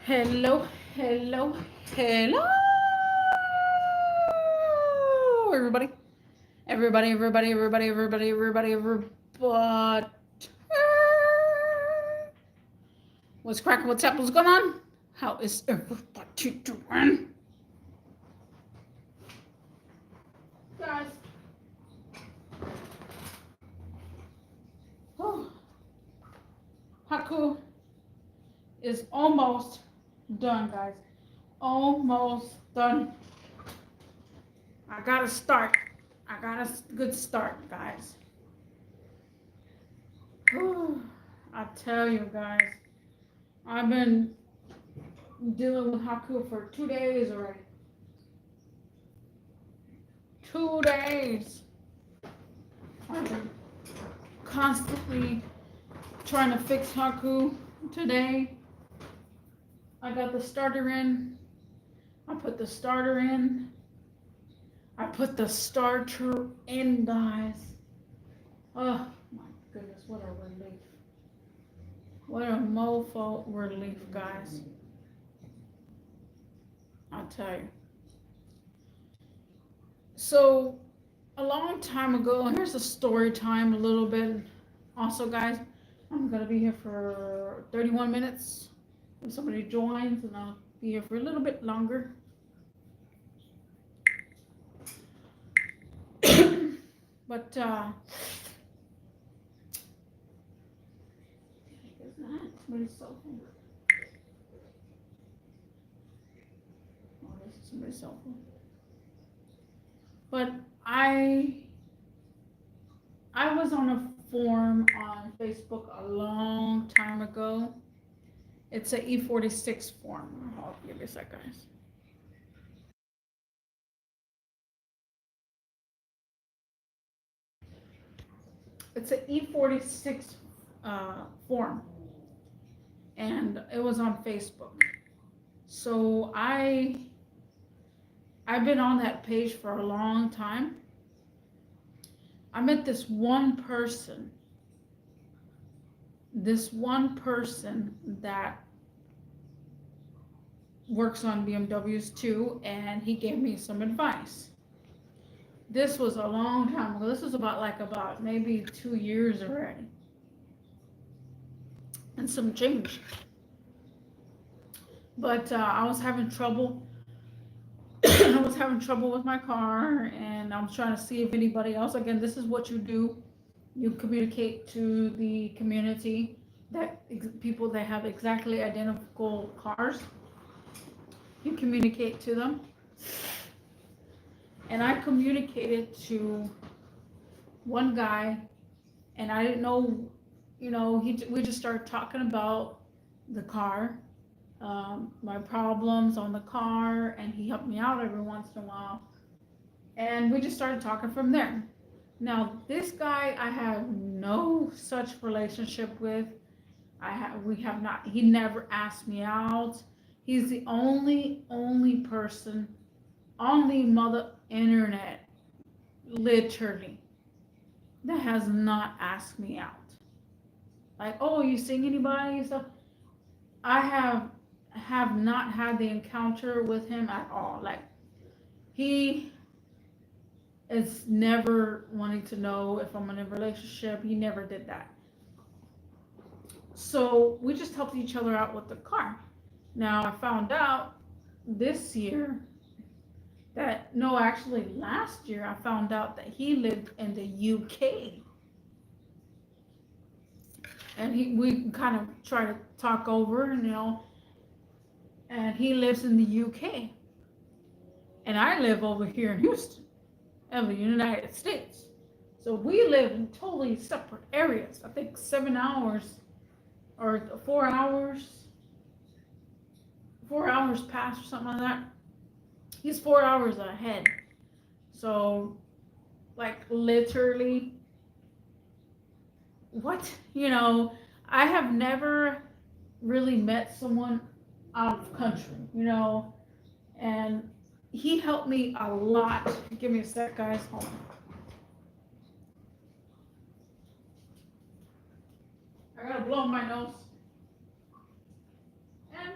Hello, hello, hello, everybody. Everybody. What's cracking? What's up? What's going on? How is everybody doing? Guys, oh, Haku is almost done, guys. Almost done. I got a start. I got a good start, guys. I tell you, guys, I've been dealing with Haku for 2 days already. 2 days. I've been constantly trying to fix Haku. Today, I got the starter in. I put the starter in. I put the starter in, guys. Oh my goodness, what a relief. What a mofo relief, guys. I'll tell you. So, a long time ago, here's a story time a little bit. Also, guys, I'm going to be here for 31 minutes. If somebody joins, and I'll be here for a little bit longer. But, somebody's cell phone. Oh, this is somebody's cell phone. But I was on a forum on Facebook a long time ago. It's a E46 forum. I'll give you a sec, guys. It's an E46 forum, and it was on Facebook. So I've been on that page for a long time. I met this one person that works on BMWs too, and he gave me some advice. This was a long time ago. This was about maybe 2 years already, and some change. But I was having trouble. I was having trouble with my car, and I was trying to see if anybody else. Again, this is what you do. You communicate to the community that people that have exactly identical cars. You communicate to them, and I communicated to one guy, and I didn't know, we just started talking about the car, my problems on the car, and he helped me out every once in a while, and we just started talking from there. Now, this guy I have no such relationship with. We have not. He never asked me out. He's the only person on the mother internet, literally, that has not asked me out. Like, oh, you seeing anybody? So I have not had the encounter with him at all. Like, he is never wanting to know if I'm in a relationship. He never did that. So we just helped each other out with the car. Now I found out this year that, no, actually last year, I found out that he lived in the UK. And we kind of try to talk over, and he lives in the UK. And I live over here in Houston, in the United States. So we live in totally separate areas. I think 7 hours or 4 hours, 4 hours past or something like that. He's 4 hours ahead. So, like, literally, what? I have never really met someone out of country, and he helped me a lot. Give me a sec, guys. Hold on. I gotta blow my nose. And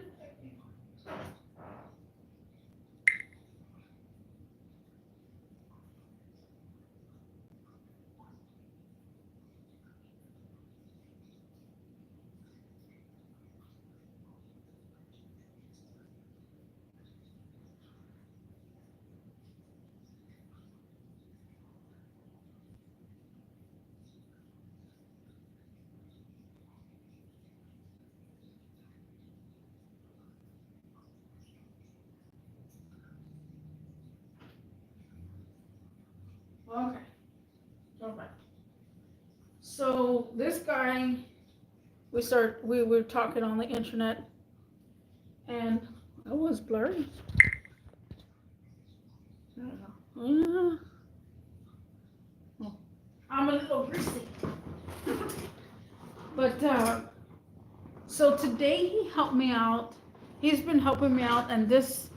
so this guy, we were talking on the internet, and it was blurry. I don't know. Oh, I'm a little greasy. But so today he helped me out. He's been helping me out, and this,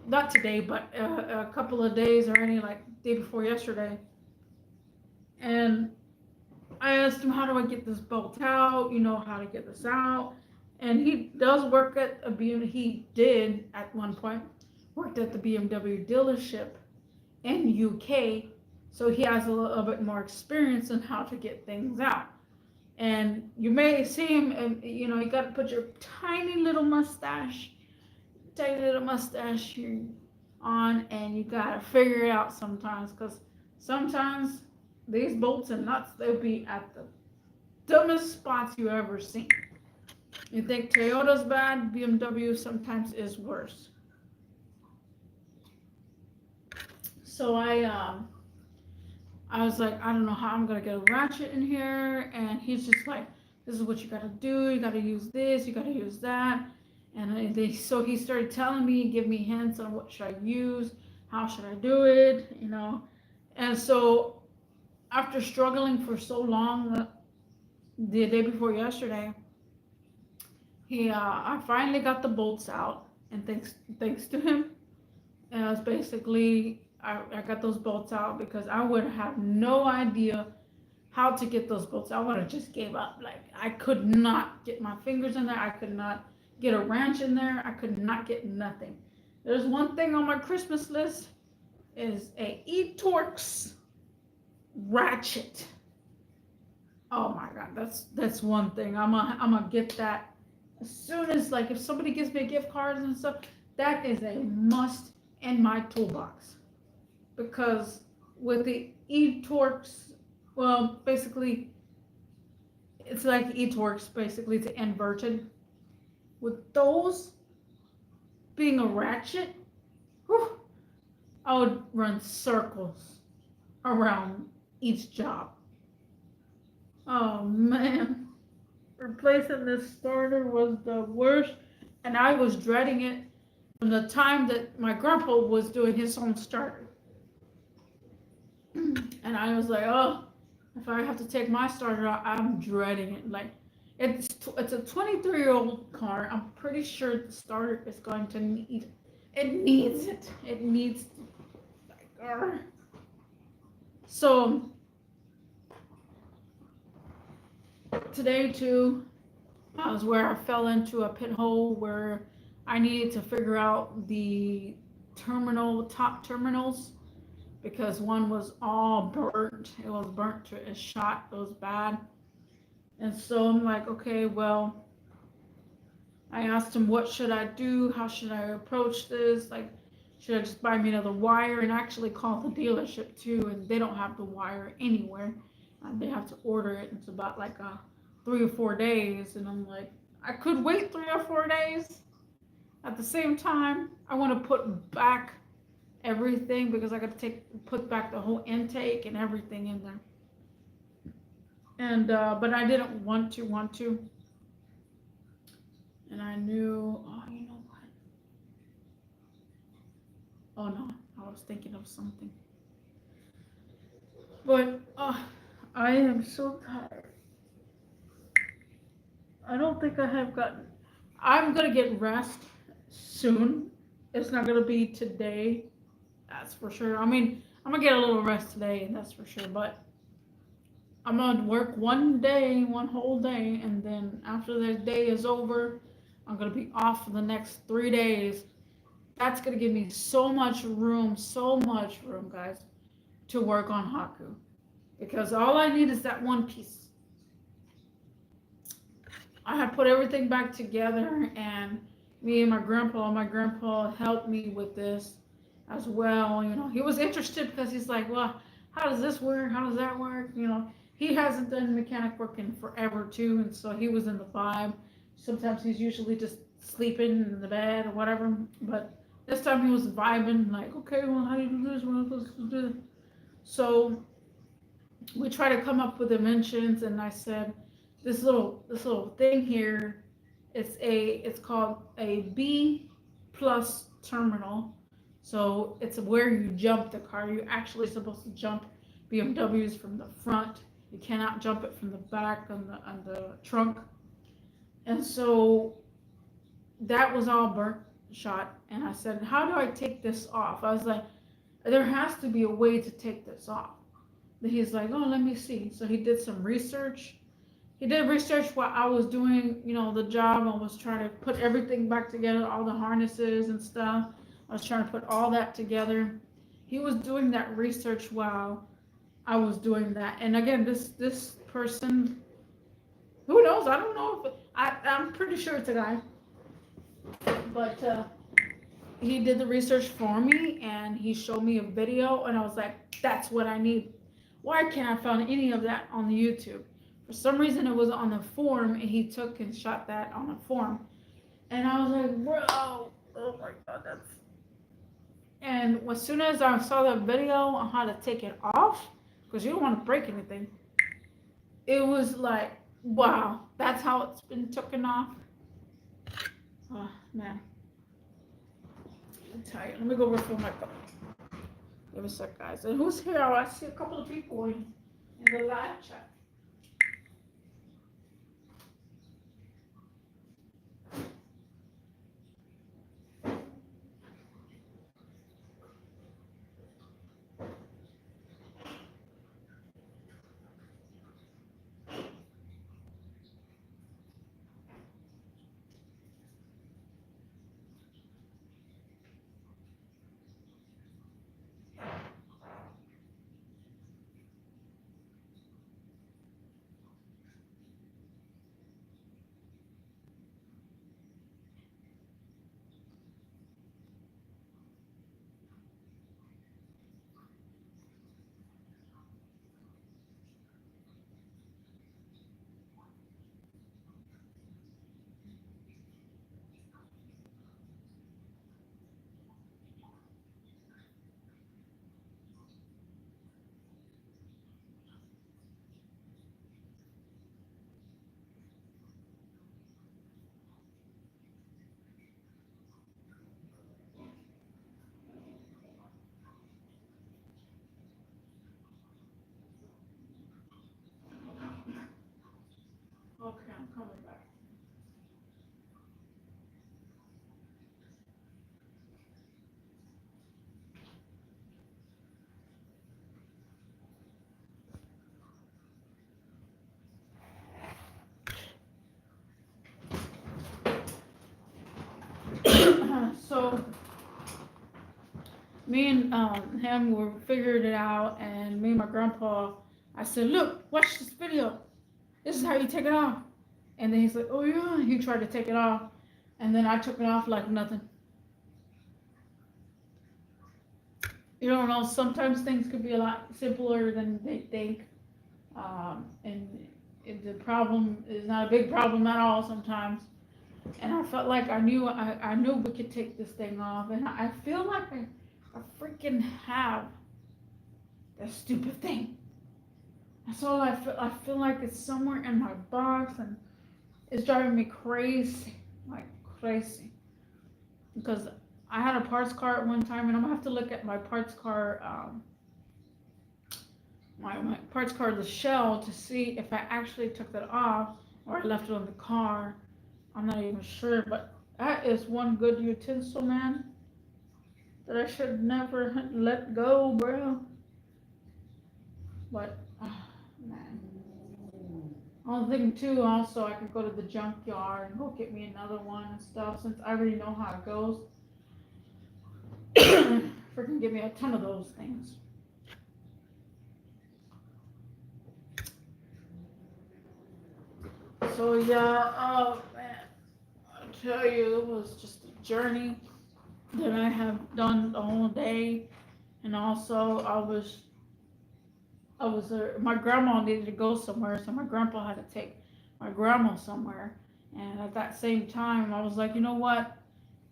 not today, but a couple of days already, like day before yesterday. And I asked him, how do I get this bolt out? You know how to get this out. And he does work at a BMW. He did at one point worked at the BMW dealership in UK, so he has a little bit more experience on how to get things out. And you may see him, and you know, you got to put your tiny little mustache here on, and you got to figure it out sometimes, because sometimes these bolts and nuts, they'll be at the dumbest spots you ever seen. You think Toyota's bad, BMW sometimes is worse. So I was like, I don't know how I'm gonna get a ratchet in here, and he's just like, this is what you gotta do. You gotta use this. You gotta use that. And so he started telling me, give me hints on what should I use, how should I do it, you know. And so after struggling for so long, the day before yesterday, I finally got the bolts out, and thanks to him, and it was basically I got those bolts out because I would have no idea how to get those bolts. I would have just gave up. Like, I could not get my fingers in there. I could not get a wrench in there. I could not get nothing. There's one thing on my Christmas list is a eTorx ratchet. Oh my God, that's one thing. I'm gonna get that as soon as, like, if somebody gives me gift cards and stuff. That is a must in my toolbox, because with the eTorx, well, basically it's like eTorx, basically it's inverted. With those being a ratchet, whew, I would run circles around each job. Oh man, replacing this starter was the worst, and I was dreading it from the time that my grandpa was doing his own starter. And I was like, oh, if I have to take my starter out, I'm dreading it. Like, it's a 23-year-old car. I'm pretty sure the starter is going to need it. Needs it. It needs, like, so today too, was where I fell into a pit hole where I needed to figure out the top terminals, because one was all burnt. It was burnt to a shot. It was bad. And so I'm like, okay, well, I asked him, what should I do? How should I approach this? Like, should I just buy me another wire? And actually call the dealership too, and they don't have the wire anywhere. They have to order it. It's about like 3 or 4 days. And I'm like, I could wait 3 or 4 days. At the same time, I want to put back everything, because I got to put back the whole intake and everything in there. And but I didn't want to. And I knew, oh, you know what? Oh no, I was thinking of something. But I am so tired. I don't think I have gotten. I'm gonna get rest soon. It's not gonna be today, that's for sure. I mean, I'm gonna get a little rest today, that's for sure. But I'm gonna work one whole day, and then after the day is over, I'm gonna be off for the next 3 days. That's gonna give me so much room, guys, to work on Haku, because all I need is that one piece. I had put everything back together, and me and my grandpa helped me with this as well. You know, he was interested because he's like, well, how does this work? How does that work? You know, he hasn't done mechanic work in forever too, and so he was in the vibe. Sometimes he's usually just sleeping in the bed or whatever, but this time he was vibing, like, okay, well, how do you do this? What am I supposed to do? So we try to come up with dimensions, and I said, this little thing here, it's called a B plus terminal. So it's where you jump the car. You're actually supposed to jump BMWs from the front. You cannot jump it from the back on the trunk. And so that was all burnt shot. And I said, how do I take this off? I was like, there has to be a way to take this off. Then he's like, oh, let me see. So he did some research. He did research while I was doing, the job. I was trying to put everything back together, all the harnesses and stuff. I was trying to put all that together. He was doing that research while I was doing that. And again, this person, who knows? I don't know if I'm pretty sure it's a guy, but he did the research for me, and he showed me a video, and I was like, that's what I need. Why can't I find any of that on the YouTube? For some reason, it was on the forum, and he took and shot that on the forum. And I was like, bro, oh my God, that's... And as soon as I saw that video on how to take it off, because you don't want to break anything, it was like, wow, that's how it's been taken off. Oh, man. I'm tired. Let me go refill my cup. Give me a sec, guys. And who's here? I see a couple of people in the live chat. Okay, I'm coming back. So me and him were figured it out, and me and my grandpa, I said, look, watch this video. This is how you take it off. And then he's like, oh yeah. He tried to take it off, and then I took it off like nothing. You don't know. Sometimes things could be a lot simpler than they think, and the problem is not a big problem at all sometimes. And I felt like I knew we could take this thing off, and I feel like I freaking have that stupid thing. That's all I feel. I feel like it's somewhere in my box, and it's driving me crazy, like crazy. Because I had a parts car at one time, and I'm gonna have to look at my parts car, my parts car, the shell, to see if I actually took that off or I left it on the car. I'm not even sure, but that is one good utensil, man, that I should never let go, bro. But, man. I was thinking too, also, I could go to the junkyard and go get me another one and stuff, since I already know how it goes. Freaking give me a ton of those things. So, yeah, oh, man. I tell you, it was just a journey that I have done the whole day. And also, my grandma needed to go somewhere, so my grandpa had to take my grandma somewhere. And at that same time, I was like, you know what?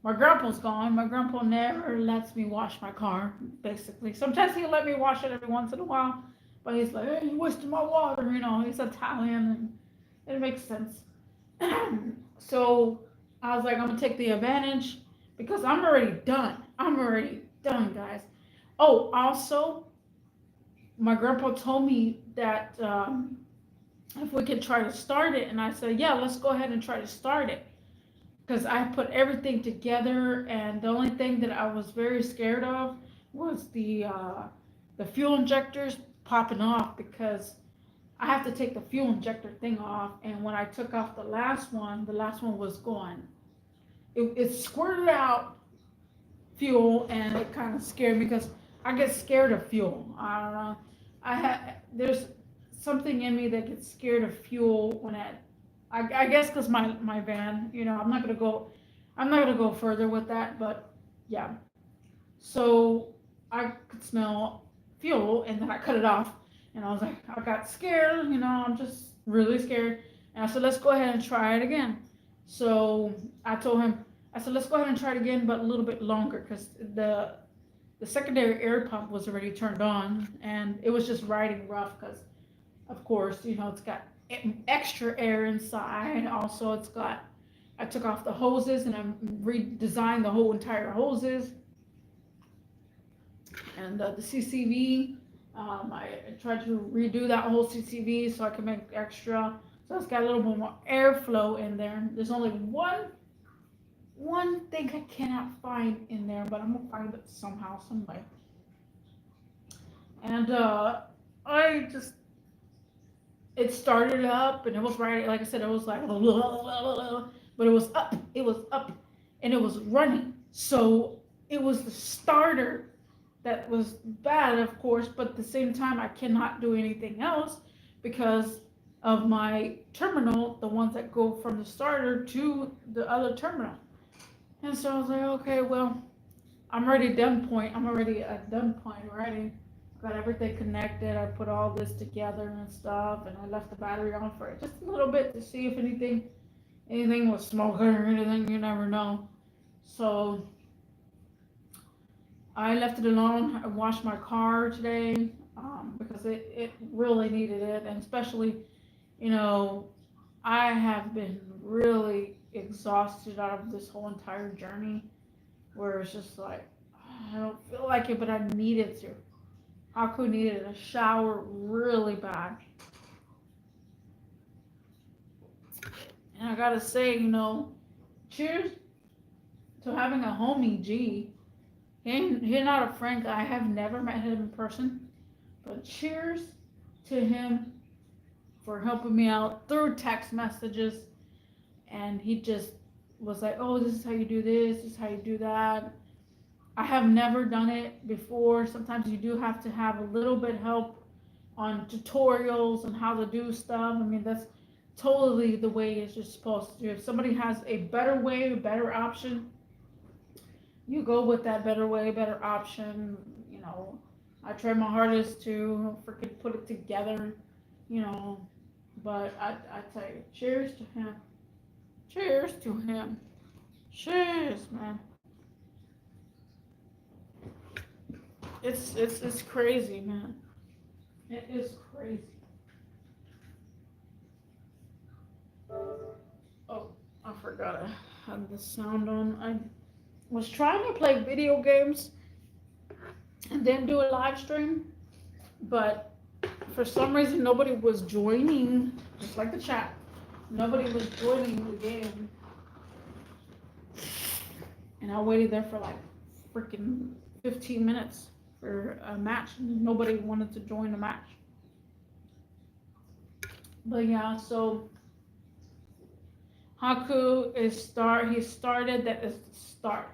My grandpa's gone. My grandpa never lets me wash my car, basically. Sometimes he'll let me wash it every once in a while, but he's like, hey, you're wasting my water, you know, he's Italian, and it makes sense. So I was like, I'm gonna take the advantage because I'm already done. I'm already done, guys. Oh, also, my grandpa told me that if we could try to start it, and I said, yeah, let's go ahead and try to start it because I put everything together, and the only thing that I was very scared of was the fuel injectors popping off because I have to take the fuel injector thing off, and when I took off the last one was gone. It squirted out fuel, and it kind of scared me because I get scared of fuel. I don't know. There's something in me that gets scared of fuel when I guess because my van, you know, I'm not gonna go further with that, but yeah. So I could smell fuel, and then I cut it off, and I was like, I got scared, you know, I'm just really scared, and I said, let's go ahead and try it again. So I told him, I said, let's go ahead and try it again, but a little bit longer, because the secondary air pump was already turned on, and it was just riding rough, because of course, you know, it's got extra air inside. Also, it's got, I took off the hoses and I redesigned the whole entire hoses, and the CCV. I tried to redo that whole CCV so I can make extra. So it's got a little bit more airflow in there. There's only one thing I cannot find in there, but I'm gonna find it somehow, some way. And I just, it started up, and it was right, like I said, it was like, but it was up, and it was running. So it was the starter that was bad, of course, but at the same time, I cannot do anything else because of my terminal, the ones that go from the starter to the other terminal. And so I was like, okay, well, I'm already done point. I'm already at done point already. Got everything connected. I put all this together and stuff, and I left the battery on for just a little bit to see if anything was smoking or anything. You never know. So I left it alone. I washed my car today because it really needed it, and especially, you know, I have been really exhausted out of this whole entire journey, where it's just like I don't feel like it, but I needed to. Haku needed a shower really bad. And I gotta say, you know, cheers to having a homie G. He's not a friend. I have never met him in person. But cheers to him for helping me out through text messages. And he just was like, oh, this is how you do this is how you do that. I have never done it before. Sometimes you do have to have a little bit help on tutorials on how to do stuff. I mean, that's totally the way it's just supposed to do. If somebody has a better way, a better option, you go with that better way, better option. You know, I try my hardest to freaking put it together, you know, but I tell you, cheers to him. Cheers to him. Cheers, man. It's crazy, man. It is crazy. Oh, I forgot I had the sound on. I was trying to play video games and then do a live stream, but for some reason nobody was joining, just like the chat. Nobody was joining the game. And I waited there for like freaking 15 minutes for a match. Nobody wanted to join the match. But yeah, so Haku he started, that is the start.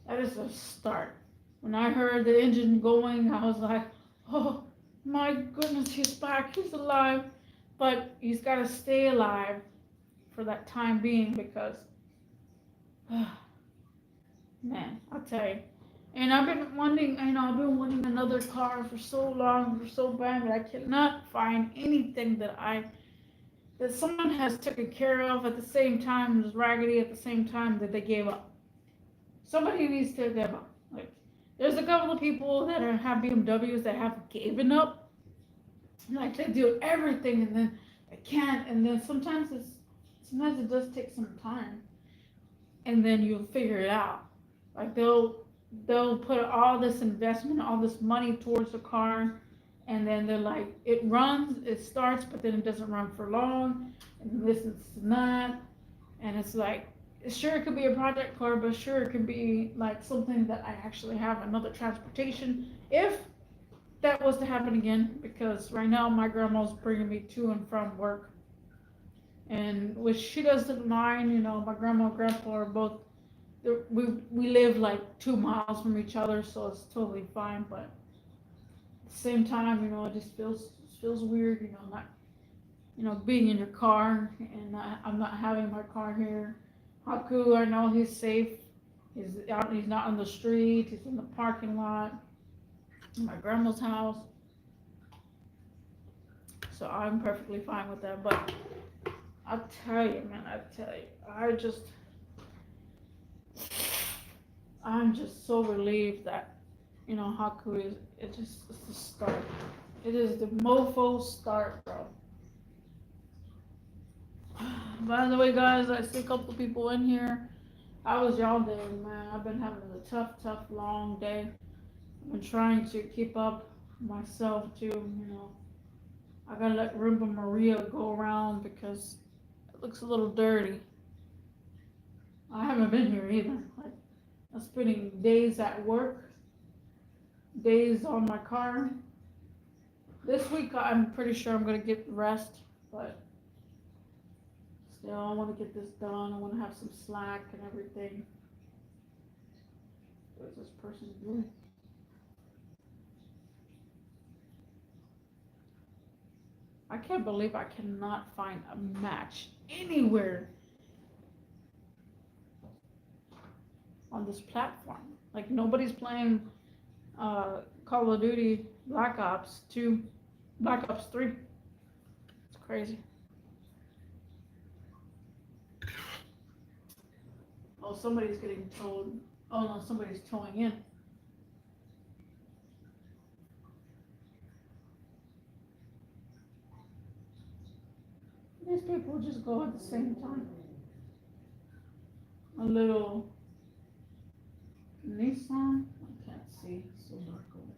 That is the start. When I heard the engine going, I was like, oh my goodness, he's back, he's alive. But he's got to stay alive for that time being because, man, I'll tell you. And I've been wanting, another car for so long, for so bad, but I cannot find anything that someone has taken care of at the same time as Raggedy at the same time that they gave up. Somebody needs to give up. Like, there's a couple of people that have BMWs that have given up, Like they do everything and then they can't, and then sometimes it does take some time, and then you'll figure it out. Like they'll put all this investment, all this money towards the car, and then they're like, it runs, it starts, but then it doesn't run for long, and this and that, and it's like, sure it could be a project car, but sure it could be like something that I actually have another transportation if that was to happen again, because right now my grandma's bringing me to and from work, and which she doesn't mind. My grandma and grandpa are both, we live like 2 miles from each other, so it's totally fine. But at the same time, it just feels weird, not being in your car, and I'm not having my car here. Haku, I know he's safe. He's not on the street. He's in the parking lot, in my grandma's house. So I'm perfectly fine with that. But I tell you, man, I'm just so relieved that, Haku it's the start. It is the mofo start, bro. By the way, guys, I see a couple people in here. How was y'all day, man? I've been having a tough, long day. I've been trying to keep up myself too, I gotta let Rimba Maria go around because it looks a little dirty. I haven't been here either. Like, I'm spending days at work, days on my car. This week, I'm pretty sure I'm gonna get rest, but still, I want to get this done. I want to have some slack and everything. What is this person doing? I can't believe I cannot find a match anywhere on this platform. Like, nobody's playing Call of Duty Black Ops 2, Black Ops 3. It's crazy. Oh, somebody's getting towed. Oh no, somebody's towing in. These people just go at the same time. A little Nissan. I can't see. It's so dark over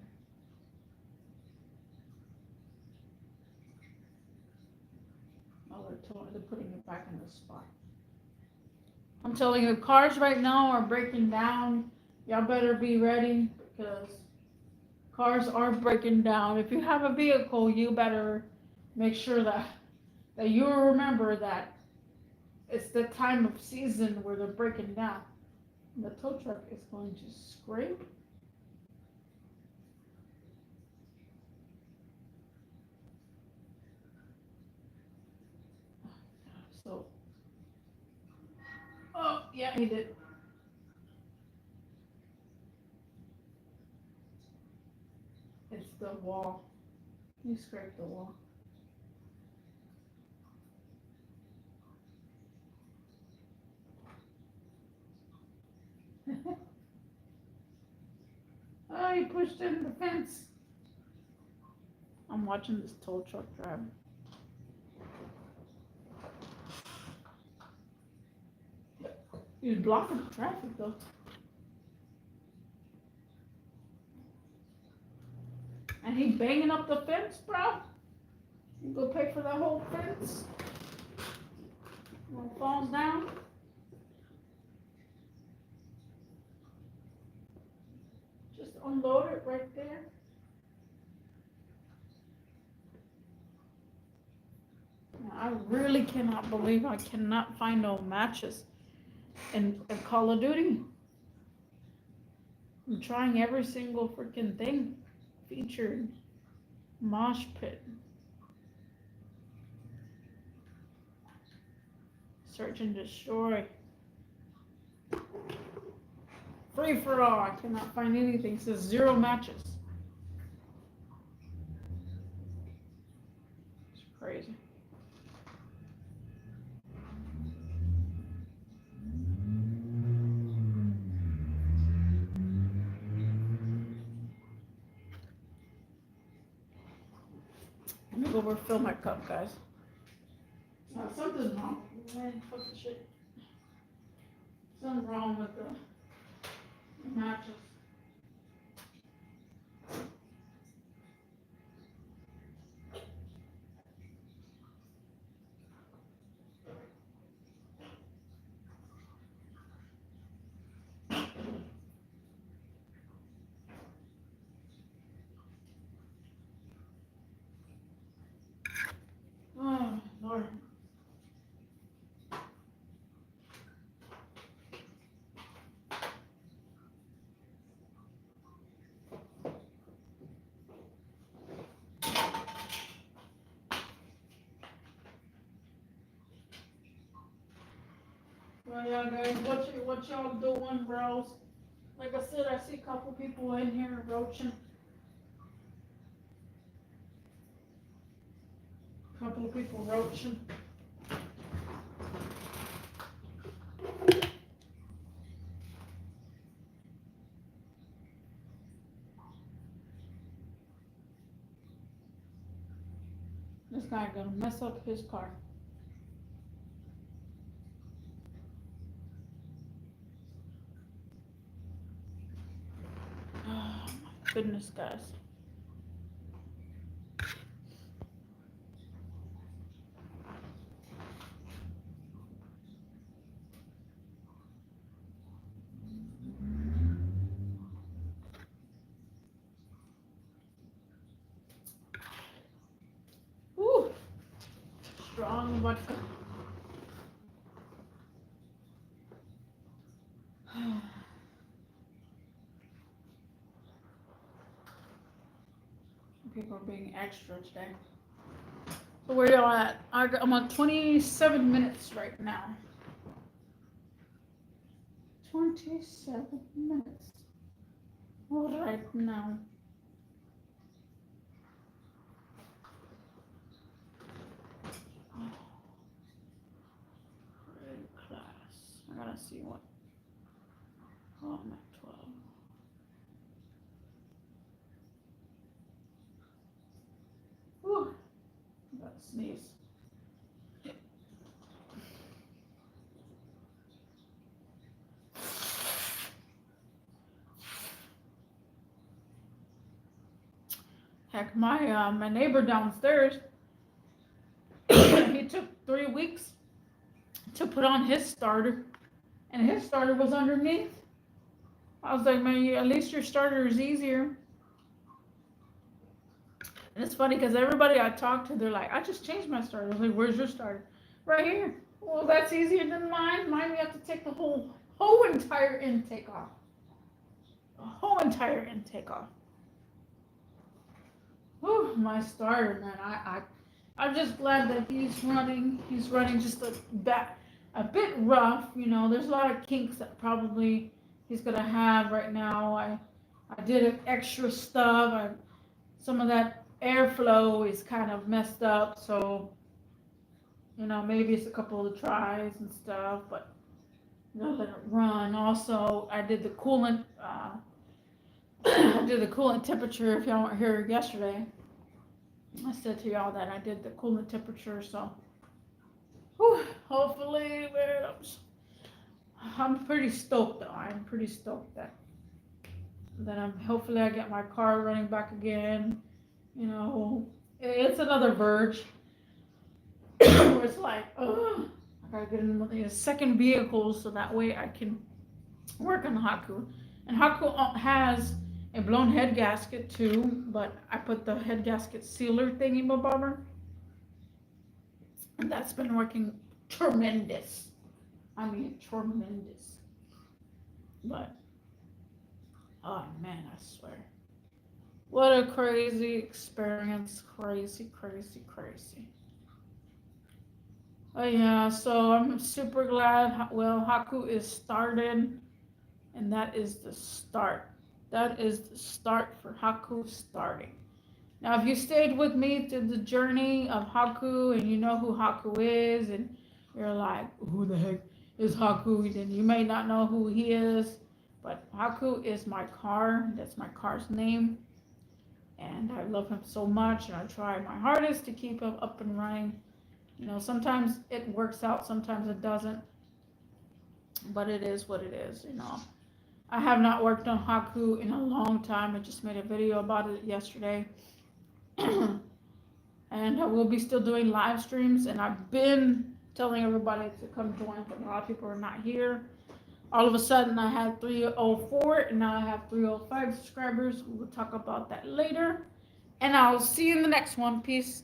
there. Oh, they're putting it back in the spot. I'm telling you, cars right now are breaking down. Y'all better be ready because cars are breaking down. If you have a vehicle, you better make sure that you remember that it's the time of season where they're breaking down. The tow truck is going to scrape. So, oh yeah, he did. It's the wall. You scraped the wall. Oh, he pushed in the fence. I'm watching this tow truck drive. He's blocking the traffic though. And he banging up the fence, bro. You go pay for that whole fence. When it falls down. Just unload it right there. I really cannot believe I cannot find no matches in Call of Duty. I'm trying every single freaking thing. Featured. Mosh pit. Search and destroy. Free for all. I cannot find anything. It says 0 matches. It's crazy. go refill my cup, guys. Something's wrong. Man, fucking shit. Something's wrong with the mattress. Oh, Lord. Well, yeah, guys, what y'all doing, bros? Like I said, I see a couple people in here roaching. Couple of people roaching. This guy gonna mess up his car. Oh my goodness, guys. Woo! Strong vodka. People are being extra today. So where y'all at? I'm on 27 minutes right now. 27 minutes. All right now. Grade class. I gotta see what. Oh, I'm at 12. Whew. I gotta sneeze. Heck, my neighbor downstairs, he took 3 weeks to put on his starter, and his starter was underneath. I was like, man, at least your starter is easier. And it's funny because everybody I talk to, they're like, I just changed my starter. I was like, where's your starter? Right here. Well, that's easier than mine. Mine, we have to take the whole entire intake off. The whole entire intake off. Whew, my starter, man. I'm just glad that he's running. He's running just a bit rough. You know, there's a lot of kinks that probably he's gonna have right now. I did extra stuff. Some of that airflow is kind of messed up, so you know, maybe it's a couple of tries and stuff, but I'm gonna let it run. Also, I did the coolant. I did the coolant temperature. If y'all weren't here yesterday, I said to y'all that I did the coolant temperature. So, whew, hopefully, I'm pretty stoked though. I'm pretty stoked that hopefully I get my car running back again. You know, it's another verge where it's like, oh, I gotta get in a second vehicle so that way I can work on Haku. And Haku has a blown head gasket too, but I put the head gasket sealer thingy bobber, and that's been working tremendous. I mean, tremendous. But oh man, I swear, what a crazy experience! Crazy, crazy, crazy. Oh yeah, so I'm super glad. Well, Haku is started, and that is the start. That is the start for Haku starting. Now, if you stayed with me through the journey of Haku and you know who Haku is, and you're like, who the heck is Haku? Then you may not know who he is, but Haku is my car. That's my car's name. and I love him so much, and I try my hardest to keep him up and running. You know, sometimes it works out, sometimes it doesn't, but it is what it is, you know. I have not worked on Haku in a long time. I just made a video about it yesterday. And I will be still doing live streams, and I've been telling everybody to come join, but a lot of people are not here. All of a sudden, I had 304, and now I have 305 subscribers. We'll talk about that later. And I'll see you in the next one. Peace.